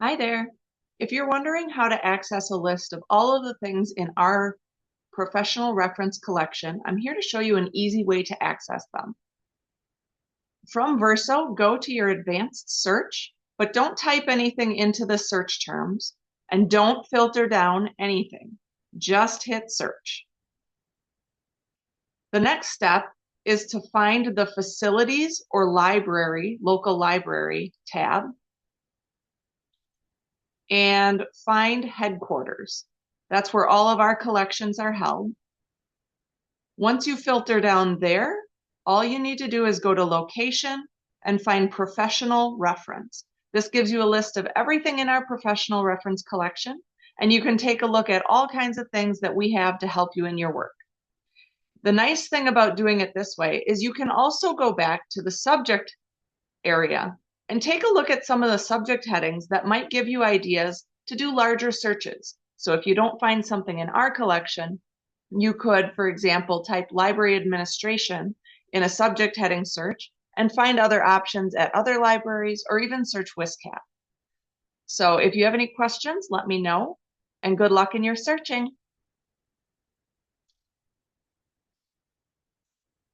Hi there. If you're wondering how to access a list of all of the things in our professional reference collection, I'm here to show you an easy way to access them. From VERSO, go to your advanced search, but don't type anything into the search terms and don't filter down anything. Just hit search. The next step is to find the facilities or library, local library tab, and find headquarters. That's where all of our collections are held. Once you filter down there, all you need to do is go to location and find professional reference. This gives you a list of everything in our professional reference collection, and you can take a look at all kinds of things that we have to help you in your work. The nice thing about doing it this way is you can also go back to the subject area and take a look at some of the subject headings that might give you ideas to do larger searches. So if you don't find something in our collection, you could, for example, type library administration in a subject heading search and find other options at other libraries or even search WSCAP. So if you have any questions, let me know, and good luck in your searching.